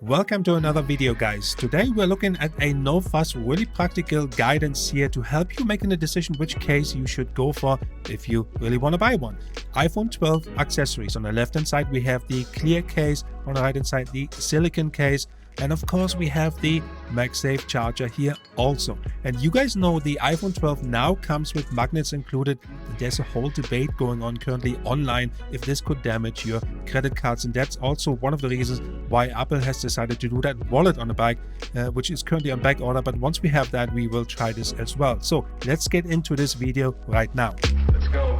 Welcome to another video, guys. Today we're looking at a no-fuss, really practical guidance here to help you making a decision which case you should go for if you really want to buy one. iPhone 12 accessories. On the left hand side we have the clear case, on the right hand side the silicone case, and of course we have the MagSafe charger here also. And you guys know the iPhone 12 now comes with magnets included. There's a whole debate going on currently online if this could damage your credit cards, and that's also one of the reasons why Apple has decided to do that wallet on the bike, which is currently on back order. But once we have that, we will try this as well. So let's get into this video right now. Let's go.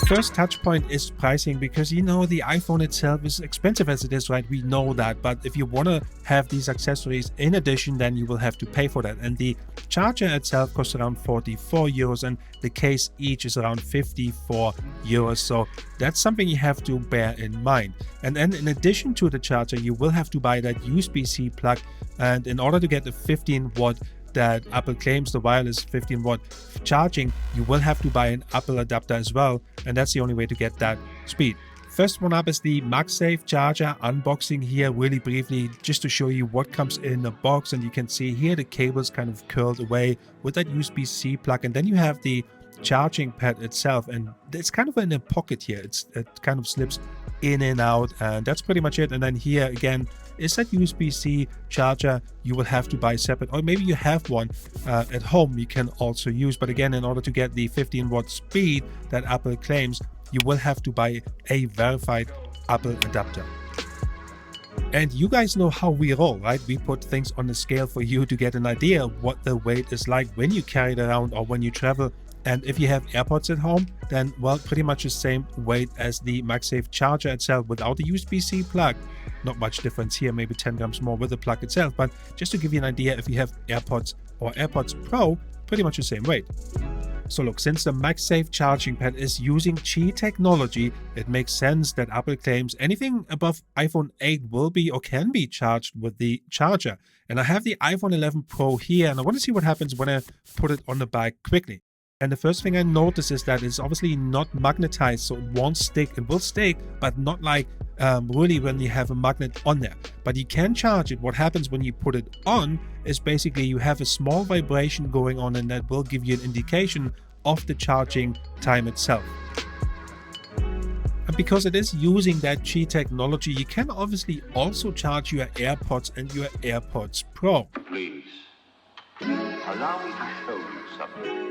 First touch point is pricing, because you know the iPhone itself is expensive as it is, right? We know that, but if you want to have these accessories in addition, then you will have to pay for that. And the charger itself costs around 44 euros and the case each is around 54 euros. So that's something you have to bear in mind. And then in addition to the charger, you will have to buy that USB-C plug, and in order to get the 15-watt that Apple claims, the wireless 15-watt charging, you will have to buy an Apple adapter as well, and that's the only way to get that speed. First one up is the MagSafe charger unboxing here, really briefly, just to show you what comes in the box. And you can see here the cables kind of curled away with that USB-C plug, and then you have the charging pad itself, and it's kind of in a pocket here. It kind of slips in and out, and that's pretty much it. And then here again is that USB-C charger you will have to buy separate, or maybe you have one at home you can also use. But again, in order to get the 15-watt speed that Apple claims, you will have to buy a verified Apple adapter. And you guys know how we roll, right? We put things on the scale for you to get an idea of what the weight is like when you carry it around or when you travel. And if you have AirPods at home, then, well, pretty much the same weight as the MagSafe charger itself without the USB-C plug. Not much difference here, maybe 10 grams more with the plug itself. But just to give you an idea, if you have AirPods or AirPods Pro, pretty much the same weight. So look, since the MagSafe charging pad is using Qi technology, it makes sense that Apple claims anything above iPhone 8 will be or can be charged with the charger. And I have the iPhone 11 Pro here, and I want to see what happens when I put it on the bike quickly. And the first thing I notice is that it's obviously not magnetized, so it won't stick. It will stick, but not like really when you have a magnet on there. But you can charge it. What happens when you put it on is basically you have a small vibration going on, and that will give you an indication of the charging time itself. And because it is using that Qi technology, you can obviously also charge your AirPods and your AirPods Pro. Please, allow me to show you something.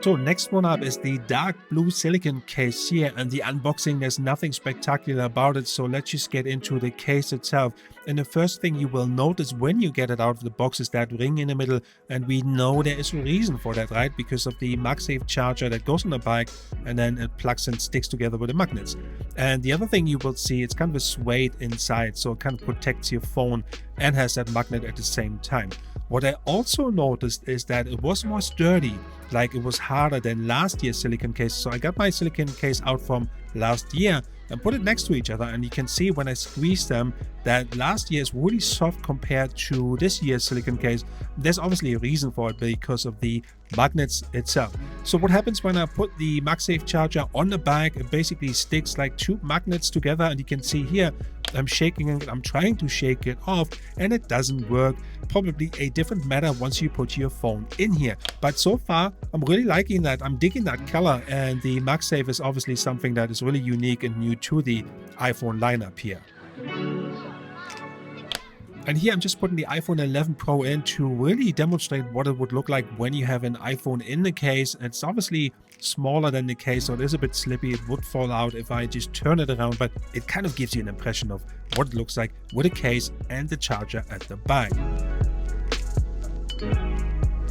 So next one up is the dark blue silicone case here, and the unboxing, there's nothing spectacular about it, so let's just get into the case itself. And the first thing you will notice when you get it out of the box is that ring in the middle, and we know there is a reason for that, right? Because of the MagSafe charger that goes on the bike, and then it plugs and sticks together with the magnets. And the other thing you will see, it's kind of a suede inside, so it kind of protects your phone and has that magnet at the same time. What I also noticed is that it was more sturdy, like it was harder than last year's silicone case. So I got my silicone case out from last year and put it next to each other, and you can see when I squeeze them that last year is really soft compared to this year's silicone case. There's obviously a reason for it, because of the magnets itself. So what happens when I put the MagSafe charger on the bike, it basically sticks like two magnets together, and you can see here I'm shaking it, I'm trying to shake it off, and it doesn't work. Probably a different matter once you put your phone in here. But so far, I'm really liking that. I'm digging that color, and the MagSafe is obviously something that is really unique and new to the iPhone lineup here. And here I'm just putting the iPhone 11 Pro in to really demonstrate what it would look like when you have an iPhone in the case. It's obviously smaller than the case, so it is a bit slippy. It would fall out if I just turn it around, but it kind of gives you an impression of what it looks like with a case and the charger at the back.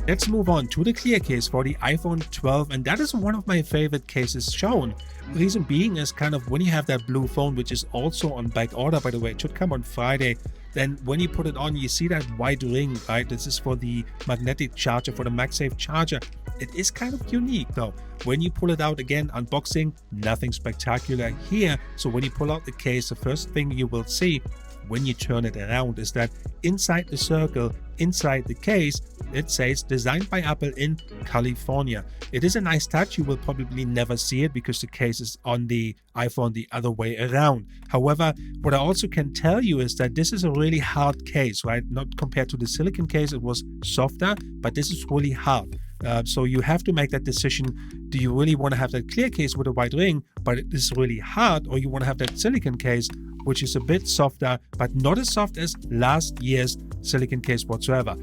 Let's move on to the clear case for the iPhone 12, and that is one of my favorite cases shown. The reason being is kind of when you have that blue phone, which is also on back order, by the way, it should come on Friday. Then when you put it on, you see that white ring, right? This is for the magnetic charger, for the MagSafe charger. It is kind of unique though. When you pull it out, again, unboxing, nothing spectacular here. So when you pull out the case, the first thing you will see when you turn it around is that inside the circle inside the case, it says designed by Apple in California. It is a nice touch. You will probably never see it because the case is on the iPhone the other way around. However, what I also can tell you is that this is a really hard case, right? Not compared to the Silicone Case, it was softer, but this is really hard. So you have to make that decision. Do you really want to have that clear case with a white ring, but it is really hard, or you want to have that Silicone Case, which is a bit softer, but not as soft as last year's Silicone Case whatsoever.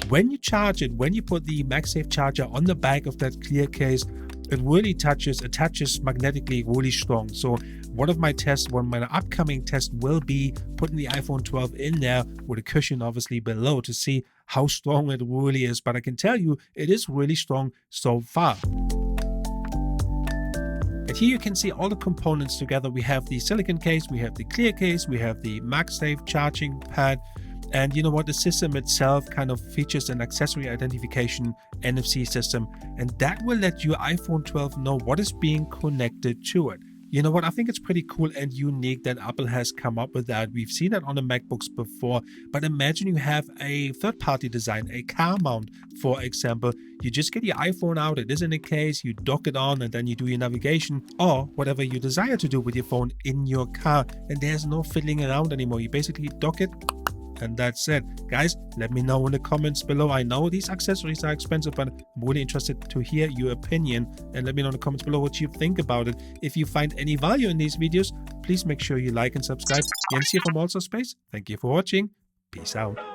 When you charge it, when you put the MagSafe charger on the back of that clear case, it really attaches magnetically really strong. So one of my upcoming tests will be putting the iPhone 12 in there with a cushion obviously below to see how strong it really is. But I can tell you it is really strong so far. And here you can see all the components together. We have the Silicone Case, we have the clear case, we have the MagSafe charging pad. And you know what, the system itself kind of features an accessory identification NFC system, and that will let your iPhone 12 know what is being connected to it. You know what, I think it's pretty cool and unique that Apple has come up with that. We've seen that on the MacBooks before, but imagine you have a third-party design, a car mount, for example. You just get your iPhone out, it is in a case, you dock it on, and then you do your navigation or whatever you desire to do with your phone in your car, and there's no fiddling around anymore. You basically dock it, and that's it. Guys, let me know in the comments below. I know these accessories are expensive, but I'm really interested to hear your opinion, and let me know in the comments below what you think about it. If you find any value in these videos, please make sure you like and subscribe. Jens here from Also Space. Thank you for watching. Peace out.